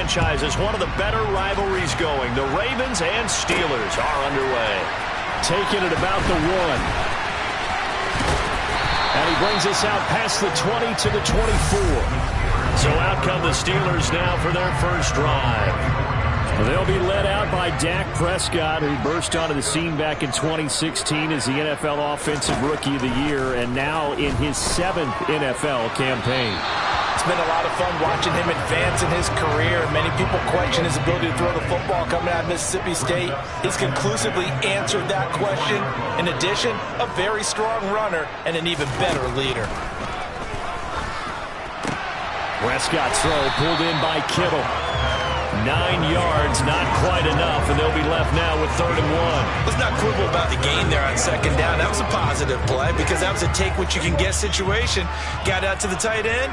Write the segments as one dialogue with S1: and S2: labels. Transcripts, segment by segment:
S1: franchises, one of the better rivalries going. The Ravens and Steelers are underway.
S2: Taking it about the 1. And he brings us out past the 20 to the 24.
S1: So out come the Steelers now for their first drive.
S2: They'll be led out by Dak Prescott, who burst onto the scene back in 2016 as the NFL Offensive Rookie of the Year, and now in his 7th NFL campaign.
S3: It's been a lot of fun watching him advance in his career. Many people question his ability to throw the football coming out of Mississippi State. He's conclusively answered that question. In addition, a very strong runner and an even better leader.
S2: Prescott's throw pulled in by Kittle. 9 yards, not quite enough, and they'll be left now with 3rd and 1.
S3: Let's not quibble about the gain there on 2nd down. That was a positive play because that was a take-what-you-can-get situation. Got out to the tight end.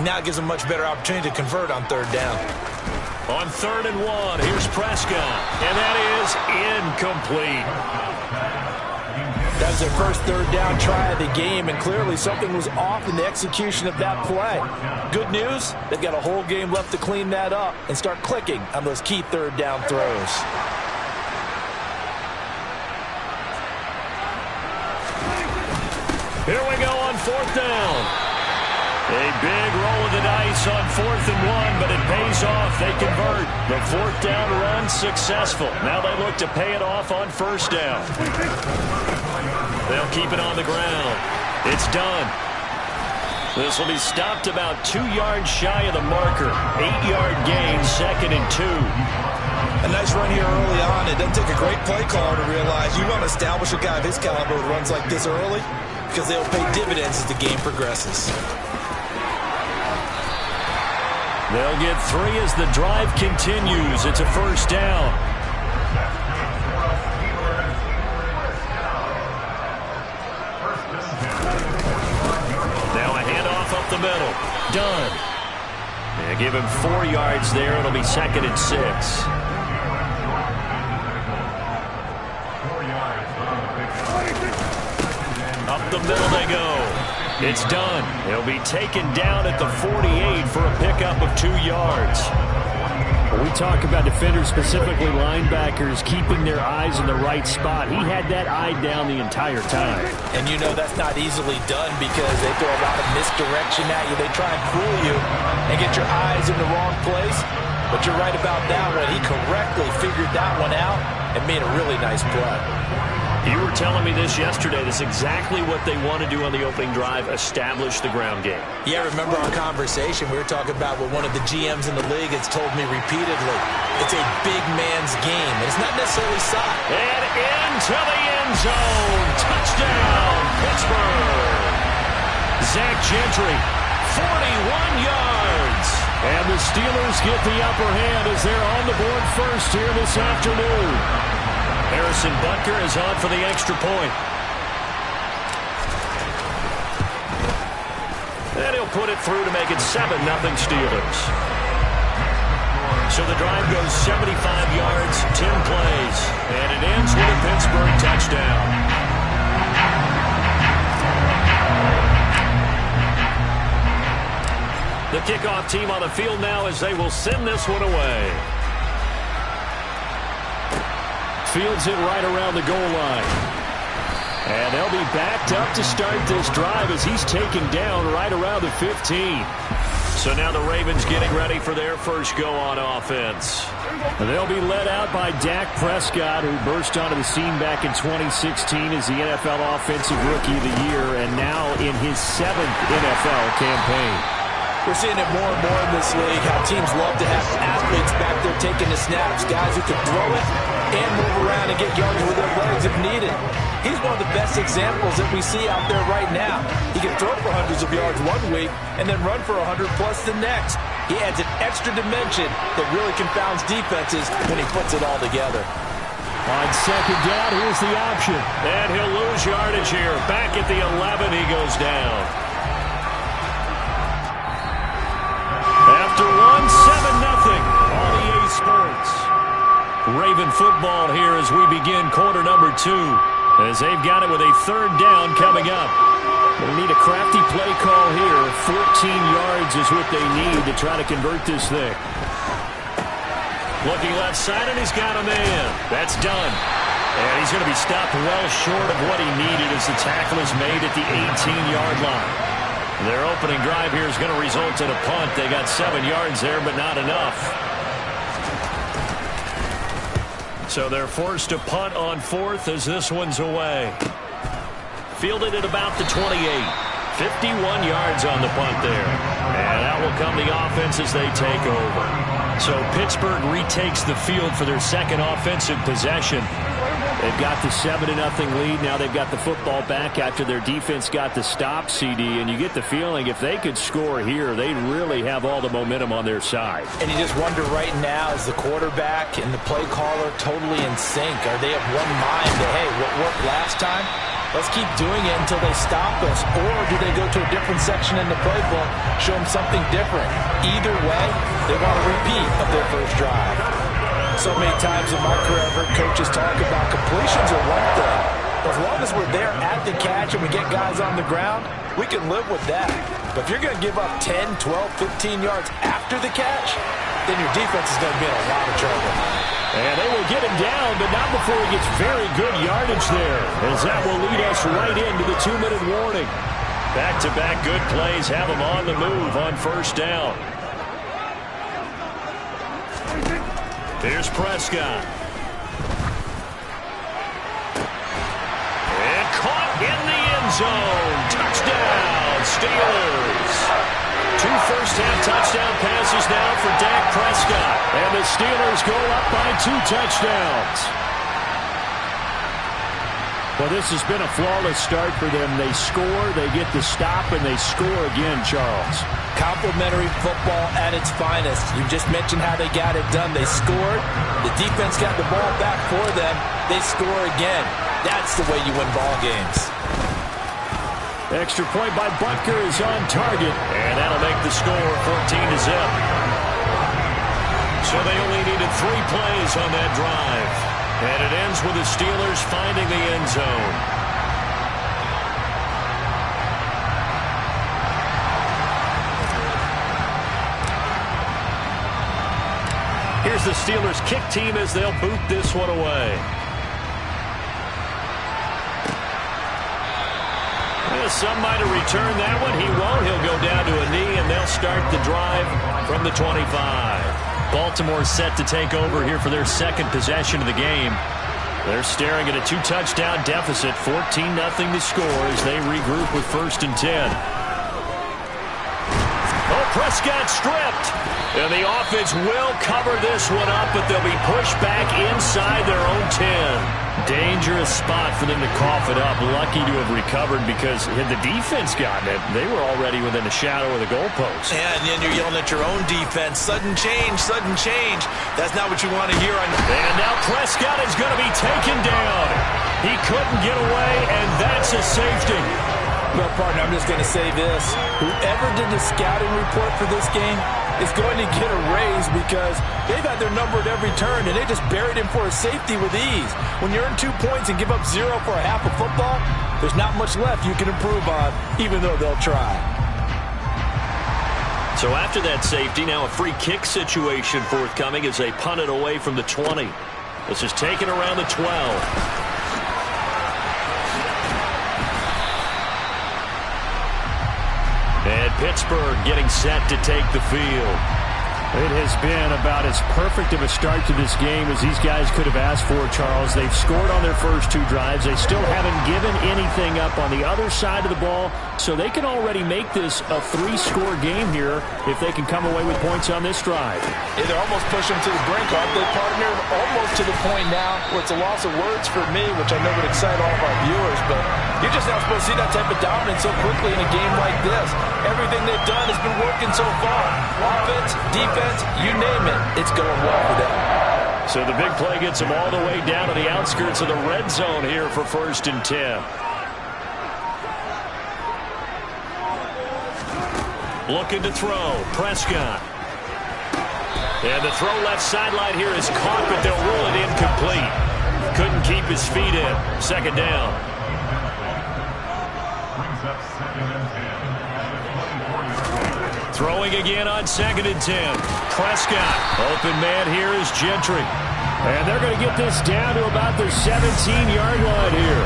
S3: Now it gives them a much better opportunity to convert on 3rd down.
S1: On 3rd and 1, here's Prescott, and that is incomplete.
S3: That was their first 3rd down try of the game, and clearly something was off in the execution of that play. Good news, they've got a whole game left to clean that up and start clicking on those key 3rd down throws.
S1: Here we go on 4th down. A big roll of the dice on 4th and 1, but it pays off. They convert. The 4th down run successful. Now they look to pay it off on 1st down. They'll keep it on the ground. It's done. This will be stopped about 2 yards shy of the marker. 8-yard gain, 2nd and 2.
S3: A nice run here early on. It doesn't take a great play caller to realize you want to establish a guy of his caliber who runs like this early because they'll pay dividends as the game progresses.
S1: They'll get 3 as the drive continues. It's a 1st down. Now a handoff up the middle. Done. They give him 4 yards there. It'll be 2nd and 6. Up the middle they go. It's done. He'll be taken down at the 48 for a pickup of 2 yards.
S2: When we talk about defenders, specifically linebackers, keeping their eyes in the right spot, he had that eye down the entire time.
S3: And you know that's not easily done because they throw a lot of misdirection at you. They try and fool you and get your eyes in the wrong place. But you're right about that one. He correctly figured that one out and made a really nice play.
S1: You were telling me this yesterday. That's exactly what they want to do on the opening drive, establish the ground game.
S3: Yeah, remember our conversation? We were talking about what one of the GMs in the league has told me repeatedly. It's a big man's game, and it's not necessarily soft.
S1: And into the end zone. Touchdown, Pittsburgh. Zach Gentry, 41 yards.
S2: And the Steelers get the upper hand as they're on the board first here this afternoon.
S1: Harrison Butker is on for the extra point. And he'll put it through to make it 7-0 Steelers. So the drive goes 75 yards, 10 plays. And it ends with a Pittsburgh touchdown. The kickoff team on the field now as they will send this one away.
S2: Fields it right around the goal line. And they'll be backed up to start this drive as he's taken down right around the 15.
S1: So now the Ravens getting ready for their first go on offense.
S2: They'll be led out by Dak Prescott, who burst onto the scene back in 2016 as the NFL Offensive Rookie of the Year, and now in his 7th NFL campaign.
S3: We're seeing it more and more in this league, how teams love to have athletes back there taking the snaps, guys who can throw it and move around and get yards with their legs if needed. He's one of the best examples that we see out there right now. He can throw for hundreds of yards one week and then run for 100+ the next. He adds an extra dimension that really confounds defenses when he puts it all together.
S2: On 2nd down, here's the option.
S1: And he'll lose yardage here. Back at the 11, he goes down. After 1, 7-0 on EA Sports. Raven football here as we begin quarter number 2. As they've got it with a 3rd down coming up.
S2: They'll need a crafty play call here. 14 yards is what they need to try to convert this thing.
S1: Looking left side, and he's got a man. That's done. And he's going to be stopped well short of what he needed as the tackle is made at the 18-yard line. Their opening drive here is going to result in a punt. They got 7 yards there, but not enough. So they're forced to punt on 4th as this one's away. Fielded at about the 28. 51 yards on the punt there. And out will come the offense as they take over. So Pittsburgh retakes the field for their second offensive possession.
S2: They've got the 7-0 lead. Now they've got the football back after their defense got the stop, CD. And you get the feeling if they could score here, they'd really have all the momentum on their side.
S3: And you just wonder right now, is the quarterback and the play caller totally in sync? Are they of one mind that, hey, what worked last time? Let's keep doing it until they stop us. Or do they go to a different section in the playbook, show them something different? Either way, they want a repeat of their first drive. So many times in my career, I've heard coaches talk about completions are one thing. As long as we're there at the catch and we get guys on the ground, we can live with that. But if you're going to give up 10, 12, 15 yards after the catch, then your defense is going to be in a lot of trouble.
S2: And they will get him down, but not before he gets very good yardage there, as that will lead us right into the 2-minute warning.
S1: Back-to-back good plays have them on the move on first down. Here's Prescott. And caught in the end zone. Touchdown, Steelers. 2 first-half touchdown passes now for Dak Prescott. And the Steelers go up by 2 touchdowns.
S2: Well, this has been a flawless start for them. They score, they get the stop, and they score again, Charles.
S3: Complimentary football at its finest. You just mentioned how they got it done. They scored. The defense got the ball back for them. They score again. That's the way you win ball games.
S2: Extra point by Butker is on target.
S1: And that'll make the score 14-0. So they only needed 3 plays on that drive. And it ends with the Steelers finding the end zone. Here's the Steelers kick team as they'll boot this one away. Some might have returned that one. He won't. He'll go down to a knee, and they'll start the drive from the 25. Baltimore set to take over here for their second possession of the game. They're staring at a 2-touchdown deficit, 14-0 to score as they regroup with 1st and 10. Oh, Prescott stripped. And the offense will cover this one up, but they'll be pushed back inside their own 10. Dangerous spot for them to cough it up. Lucky to have recovered because had the defense gotten it, they were already within a shadow of the goalpost.
S3: Yeah, and then you're yelling at your own defense. Sudden change, sudden change. That's not what you want to hear.
S1: And now Prescott is going to be taken down. He couldn't get away, and that's a safety.
S3: Well, partner, I'm just going to say this. Whoever did the scouting report for this game is going to get a raise because they've had their number at every turn, and they just buried him for a safety with ease. When you earn 2 points and give up 0 for a half of football, there's not much left you can improve on, even though they'll try.
S1: So after that safety, now a free kick situation forthcoming as they punt it away from the 20. This is taken around the 12. And Pittsburgh getting set to take the field.
S2: It has been about as perfect of a start to this game as these guys could have asked for, Charles. They've scored on their first 2 drives. They still haven't given anything up on the other side of the ball, so they can already make this a 3-score game here if they can come away with points on this drive.
S3: Yeah, they're almost pushing to the brink, aren't they, partner? Almost to the point now where it's a loss of words for me, which I know would excite all of our viewers, but you're just not supposed to see that type of dominance so quickly in a game like this. Everything they've done has been working so far. Offense, defense, you name it, it's going well for them.
S1: So the big play gets them all the way down to the outskirts of the red zone here for 1st and 10. Looking to throw, Prescott. And the throw left sideline here is caught, but they'll rule it incomplete. Couldn't keep his feet in. 2nd down. Throwing again on 2nd and 10. Prescott. Open man here is Gentry.
S2: And they're going to get this down to about their 17-yard line here.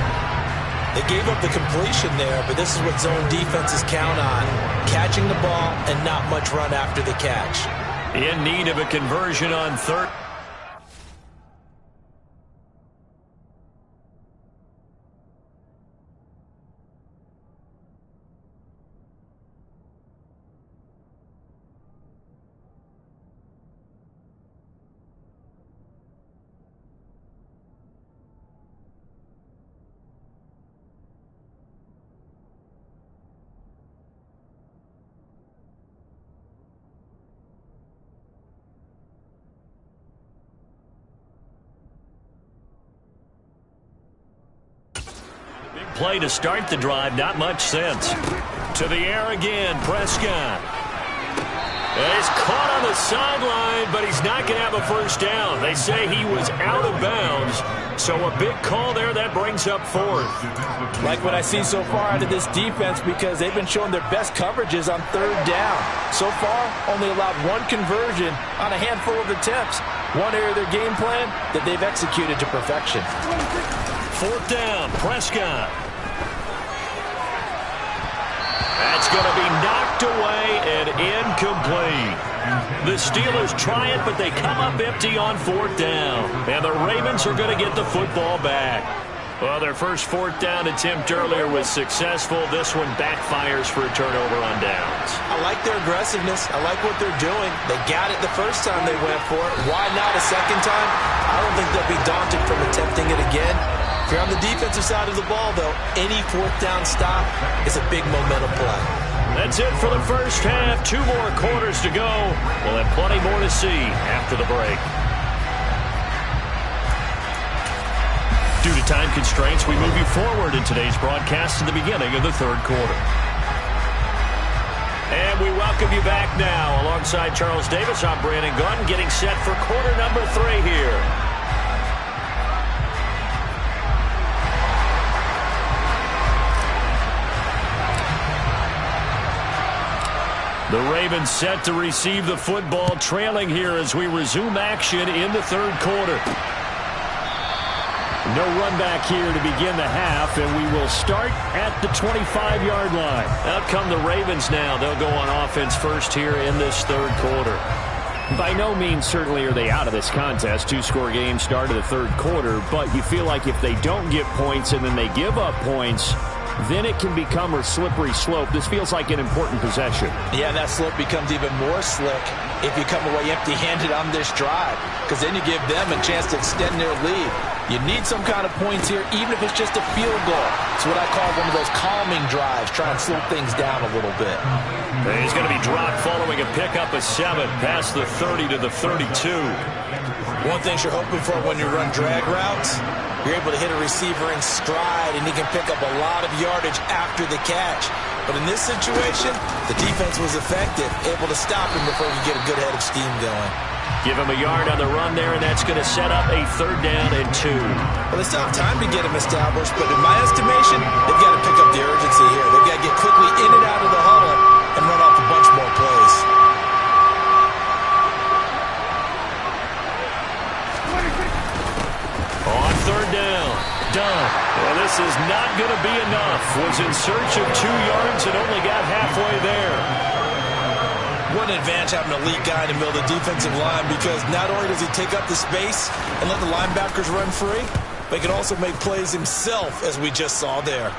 S3: They gave up the completion there, but this is what zone defenses count on. Catching the ball and not much run after the catch.
S1: In need of a conversion on 3rd. Play to start the drive, not much sense. To the air again, Prescott. He's caught on the sideline, but he's not going to have a first down. They say he was out of bounds, so a big call there that brings up 4th.
S3: Like what I see so far out of this defense, because they've been showing their best coverages on 3rd down. So far, only allowed 1 conversion on a handful of attempts. One area of their game plan that they've executed to perfection.
S1: 4th down, Prescott. That's going to be knocked away and incomplete. The Steelers try it, but they come up empty on 4th down. And the Ravens are going to get the football back. Well, their first 4th down attempt earlier was successful. This one backfires for a turnover on downs.
S3: I like their aggressiveness. I like what they're doing. They got it the first time they went for it. Why not a second time? I don't think they'll be daunted from attempting it again. If you're on the defensive side of the ball, though, any 4th down stop is a big momentum play.
S1: That's it for the first half. 2 more quarters to go. We'll have plenty more to see after the break. Due to time constraints, we move you forward in today's broadcast to the beginning of the 3rd quarter. And we welcome you back now. Alongside Charles Davis, I'm Brandon Gunn, getting set for quarter number 3 here. The Ravens set to receive the football, trailing here as we resume action in the 3rd quarter. No run back here to begin the half, and we will start at the 25-yard line. Out come the Ravens now. They'll go on offense first here in this 3rd quarter.
S2: By no means certainly are they out of this contest. 2-score game start of the 3rd quarter, but you feel like if they don't get points and then they give up points, then it can become a slippery slope. This feels like an important possession.
S3: Yeah, that slope becomes even more slick if you come away empty-handed on this drive, because then you give them a chance to extend their lead. You need some kind of points here, even if it's just a field goal. It's what I call one of those calming drives, try and slow things down a little bit.
S1: He's going to be dropped following a pickup of 7 past the 30 to the 32.
S3: One thing you're hoping for when you run drag routes, you're able to hit a receiver in stride, and he can pick up a lot of yardage after the catch. But in this situation, the defense was effective, able to stop him before he get a good head of steam going.
S1: Give him a yard on the run there, and that's going to set up a 3rd down and 2.
S3: Well, they still have time to get him established, but in my estimation, they've got to pick up the urgency here. They've got to get quickly in and out of the huddle and run off a bunch more plays.
S1: On 3rd down, Dunn. Well, this is not going to be enough. Was in search of 2 yards and only got halfway there.
S3: What an advantage having an elite guy in the middle of the defensive line, because not only does he take up the space and let the linebackers run free, but he can also make plays himself, as we just saw there.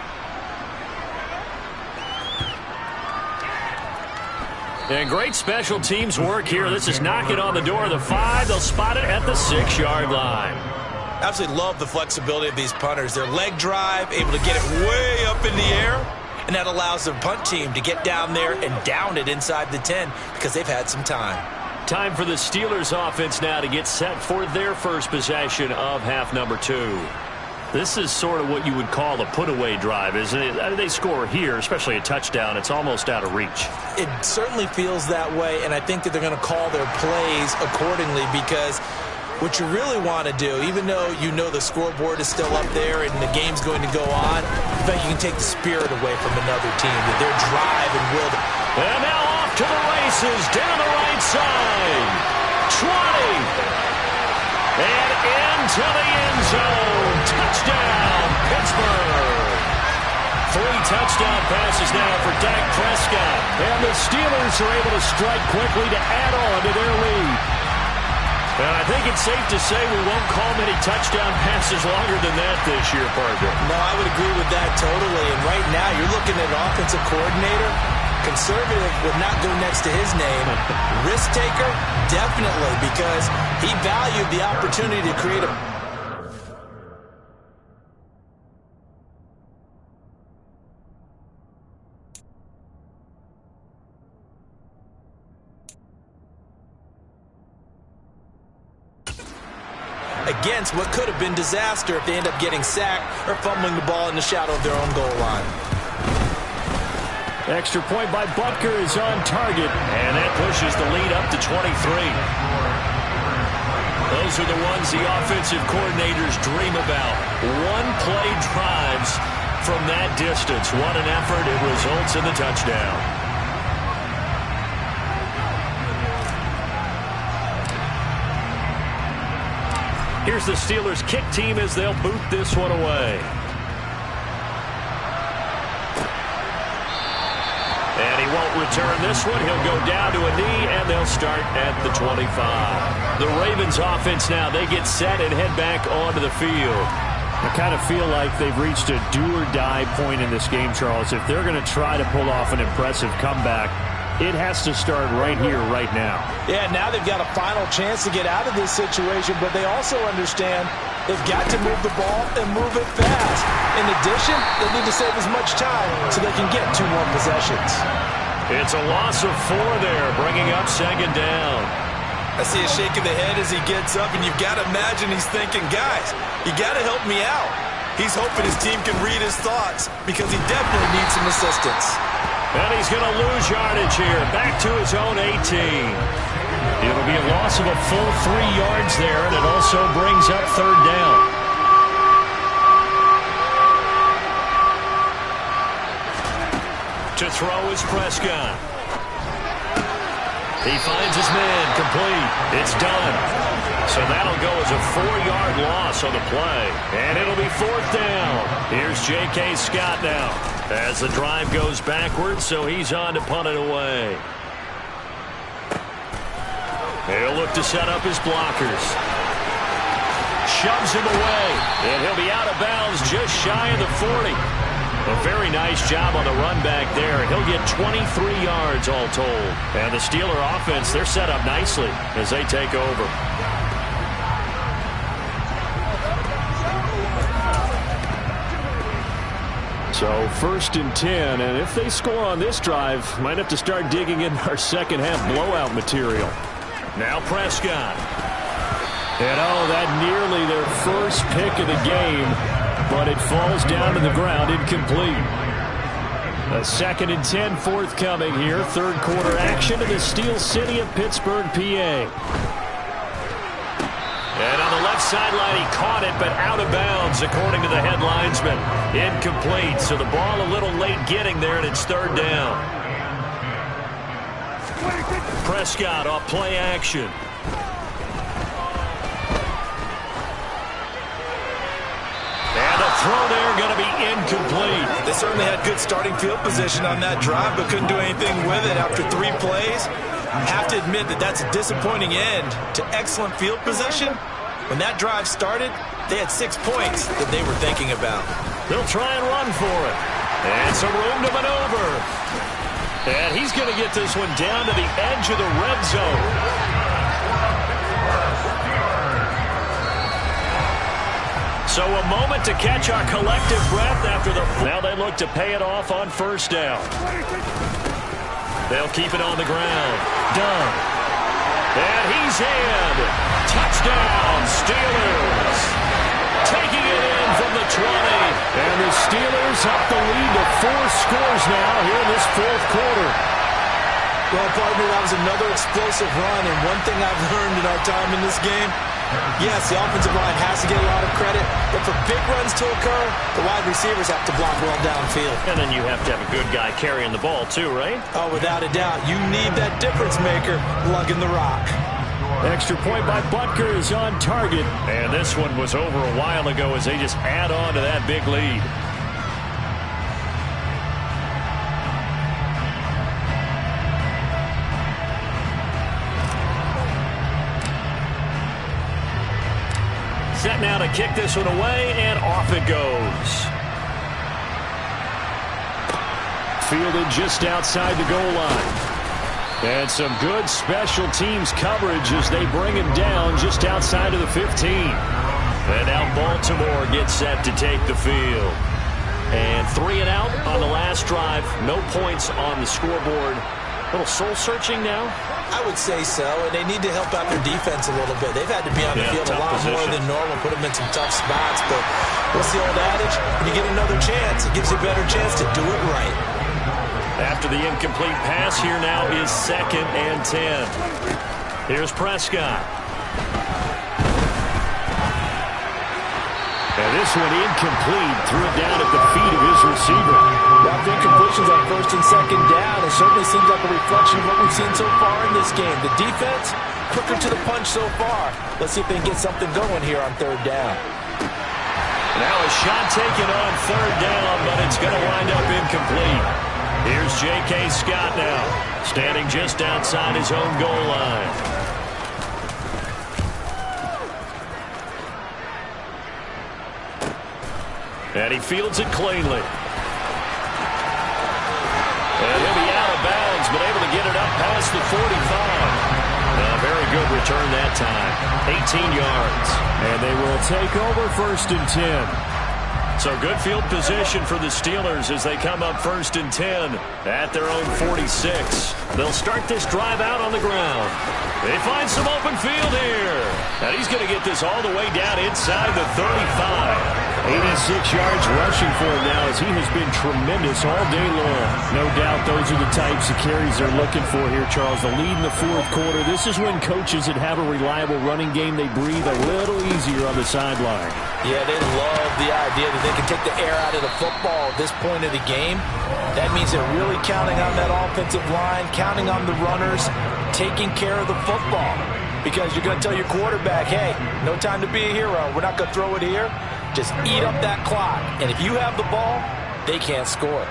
S1: And great special teams work here. This is knocking on the door of the 5. They'll spot it at the 6-yard line.
S3: Absolutely love the flexibility of these punters. Their leg drive, able to get it way up in the air, and that allows their punt team to get down there and down it inside the 10 because they've had some time.
S1: Time for the Steelers offense now to get set for their first possession of half number 2. This is sort of what you would call a put-away drive, isn't it? I mean, they score here, especially a touchdown. It's almost out of reach.
S3: It certainly feels that way, and I think that they're going to call their plays accordingly, because what you really want to do, even though you know the scoreboard is still up there and the game's going to go on, I think you can take the spirit away from another team, their drive and will.
S1: And now off to the races down the right side. 20. And into the end zone. Touchdown, Pittsburgh. 3 touchdown passes now for Dak Prescott.
S2: And the Steelers are able to strike quickly to add on to their lead.
S1: And I think it's safe to say we won't call many touchdown passes longer than that this year, partner.
S3: No, I would agree with that totally. And right now, you're looking at an offensive coordinator. Conservative would not go next to his name. Risk taker, definitely, because he valued the opportunity to create a... against what could have been disaster if they end up getting sacked or fumbling the ball in the shadow of their own goal line.
S2: Extra point by Butker is on target.
S1: And that pushes the lead up to 23. Those are the ones the offensive coordinators dream about. One-play drives from that distance. What an effort. It results in the touchdown. Here's the Steelers' kick team as they'll boot this one away. And he won't return this one. He'll go down to a knee, and they'll start at the 25. The Ravens offense now, they get set and head back onto the field.
S2: I kind of feel like they've reached a do-or-die point in this game, Charles. If they're going to try to pull off an impressive comeback, it has to start right here, right now.
S3: Yeah, now they've got a final chance to get out of this situation, but they also understand they've got to move the ball and move it fast. In addition, they need to save as much time so they can get 2 more possessions.
S1: It's a loss of 4 there, bringing up second down.
S3: I see a shake of the head as he gets up, and you've got to imagine he's thinking, guys, you got to help me out. He's hoping his team can read his thoughts because he definitely needs some assistance.
S1: And he's going to lose yardage here, back to his own 18. It'll be a loss of a full 3 yards there, and it also brings up third down. To throw is Prescott. He finds his man, complete. It's done. So that'll go as a 4-yard loss on the play. And it'll be fourth down. Here's J.K. Scott now as the drive goes backwards, so he's on to punt it away. He'll look to set up his blockers. Shoves him away, and he'll be out of bounds just shy of the 40. A very nice job on the run back there. He'll get 23 yards all told. And the Steeler offense, they're set up nicely as they take over.
S2: So 1st and 10, and if they score on this drive, might have to start digging in our second half blowout material.
S1: Now Prescott.
S2: And that nearly their first pick of the game, but it falls down to the ground incomplete. A 2nd and 10 forthcoming here. 3rd quarter action in the Steel City of Pittsburgh, PA.
S1: And on the left sideline, he caught it, but out of bounds, according to the head linesman. Incomplete, so the ball a little late getting there, and it's 3rd down. Prescott off play action. And the throw there going to be incomplete.
S3: They certainly had good starting field position on that drive, but couldn't do anything with it after 3 plays. I have to admit that that's a disappointing end to excellent field position. When that drive started, they had 6 points that they were thinking about.
S1: They'll try and run for it. And some room to maneuver. And he's going to get this one down to the edge of the red zone. So a moment to catch our collective breath after the... Now they look to pay it off on 1st down. They'll keep it on the ground. Done. And he's in. Touchdown, Steelers. Taking it in from the 20.
S2: And the Steelers up the lead to 4 scores now here in this 4th quarter.
S3: Well, partner, that was another explosive run, and one thing I've learned in our time in this game, Yes, the offensive line has to get a lot of credit, but for big runs to occur, the wide receivers have to block well downfield.
S2: And then you have to have a good guy carrying the ball too, right?
S3: Oh, without a doubt. You need that difference maker lugging the rock.
S2: Extra point by Butker is on target.
S1: And this one was over a while ago as they just add on to that big lead. Set now to kick this one away, and off it goes.
S2: Fielded just outside the goal line. And some good special teams coverage as they bring him down just outside of the 15.
S1: And now Baltimore gets set to take the field.
S2: And 3 and out on the last drive. No points on the scoreboard. A little soul-searching now.
S3: I would say so, and they need to help out their defense a little bit. They've had to be on the field a lot more than normal, put them in some tough spots. But what's the old adage? When you get another chance, it gives you a better chance to do it right.
S1: After the incomplete pass, here now is 2nd and 10. Here's Prescott.
S2: And this one incomplete. Threw it down at the feet of his receiver.
S3: Well, the incompletions on 1st and 2nd down. It certainly seems like a reflection of what we've seen so far in this game. The defense, quicker to the punch so far. Let's see if they can get something going here on 3rd down.
S1: Now a shot taken on 3rd down, but it's going to wind up incomplete. Here's J.K. Scott now, standing just outside his own goal line. And he fields it cleanly. And he'll be out of bounds, but able to get it up past the 45. A very good return that time. 18 yards.
S2: And they will take over 1st and 10.
S1: So good field position for the Steelers as they come up 1st and 10 at their own 46. They'll start this drive out on the ground. They find some open field here. And he's going to get this all the way down inside the 35.
S2: 86 yards rushing for him now as he has been tremendous all day long. No doubt those are the types of carries they're looking for here, Charles. The lead in the 4th quarter. This is when coaches that have a reliable running game, they breathe a little easier on the sideline.
S3: Yeah, they love the idea that they can take the air out of the football at this point of the game. That means they're really counting on that offensive line, counting on the runners, taking care of the football. Because you're going to tell your quarterback, hey, no time to be a hero. We're not going to throw it here. Just eat up that clock. And if you have the ball, they can't score.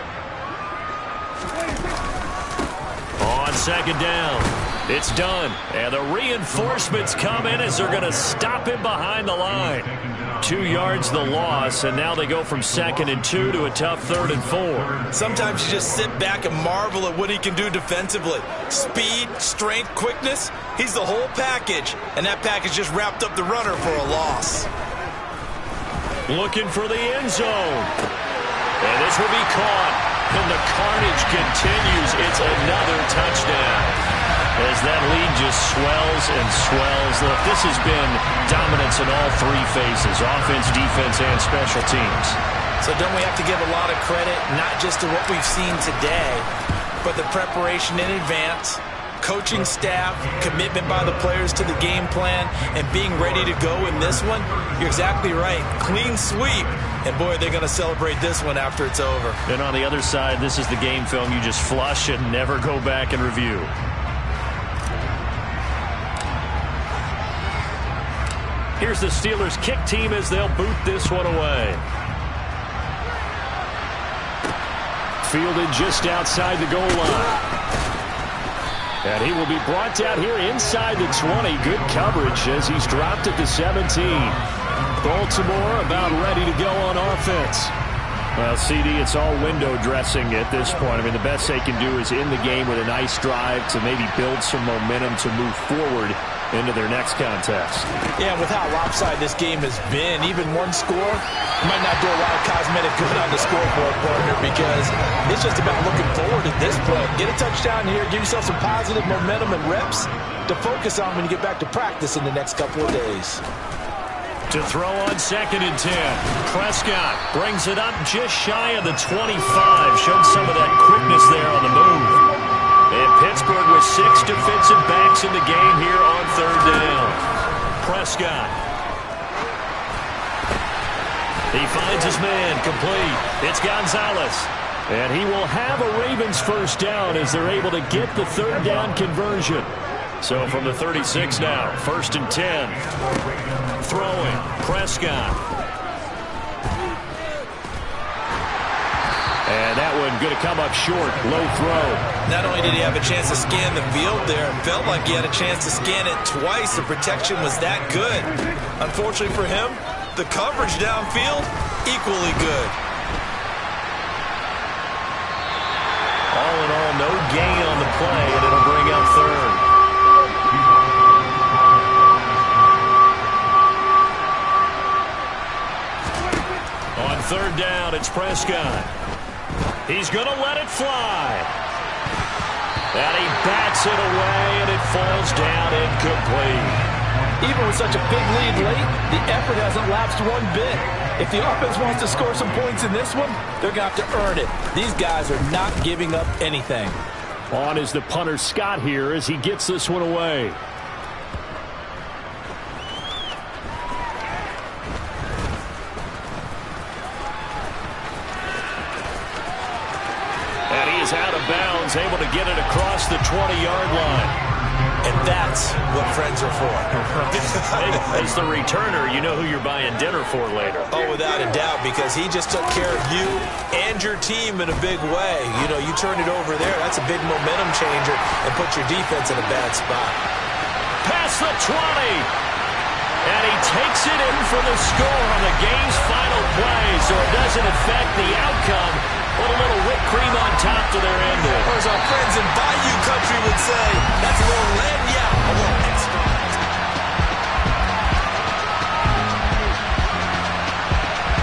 S1: On 2nd down, it's done. And the reinforcements come in as they're going to stop him behind the line. 2 yards the loss, and now they go from 2nd and 2 to a tough 3rd and 4.
S3: Sometimes you just sit back and marvel at what he can do defensively. Speed, strength, quickness, he's the whole package. And that package just wrapped up the runner for a loss.
S1: Looking for the end zone. And this will be caught. And the carnage continues. It's another touchdown. As that lead just swells and swells. Look, this has been dominance in all 3 phases. Offense, defense, and special teams.
S3: So don't we have to give a lot of credit, not just to what we've seen today, but the preparation in advance, coaching staff, commitment by the players to the game plan, and being ready to go in this one? You're exactly right. Clean sweep. And, boy, they're going to celebrate this one after it's over.
S1: And on the other side, this is the game film you just flush and never go back and review. Here's the Steelers kick team as they'll boot this one away.
S2: Fielded just outside the goal line. And he will be brought down here inside the 20. Good coverage as he's dropped at the 17. Baltimore about ready to go on offense. Well, CD, it's all window dressing at this point. I mean, the best they can do is in the game with a nice drive to maybe build some momentum to move forward into their next contest.
S3: Yeah, with how lopsided this game has been, even one score might not do a lot of cosmetic good on the scoreboard, partner, because it's just about looking forward at this point. Get a touchdown here, give yourself some positive momentum and reps to focus on when you get back to practice in the next couple of days.
S1: To throw on 2nd and 10. Prescott brings it up just shy of the 25. Showed some of that quickness there on the move. And Pittsburgh with 6 defensive backs in the game here on 3rd down. Prescott. He finds his man, complete. It's Gonzalez.
S2: And he will have a Ravens first down as they're able to get the third down conversion.
S1: So from the 36 now, 1st and 10. Throwing, Prescott.
S2: And that one going to come up short, low throw.
S3: Not only did he have a chance to scan the field there, it felt like he had a chance to scan it twice. The protection was that good. Unfortunately for him, the coverage downfield, equally good.
S1: All in all, no gain on the play, and it'll bring up third. On third down, it's Prescott. He's going to let it fly. And he bats it away, and it falls down incomplete.
S3: Even with such a big lead late, the effort hasn't lapsed one bit. If the offense wants to score some points in this one, they're going to have to earn it. These guys are not giving up anything.
S2: On is the punter Scott here as he gets this one away.
S1: And he is out of bounds, able to get it across the 20-yard line.
S3: And that's what friends are for.
S1: As the returner, you know who you're buying dinner for later.
S3: Oh, without a doubt, because he just took care of you and your team in a big way. You know, you turn it over there, that's a big momentum changer and put your defense in a bad spot.
S1: Past the 20. And he takes it in for the score on the game's final play, so it doesn't affect the outcome. Put a little whipped cream on top to their ending.
S3: Or as our friends in Bayou Country would say, that's a little land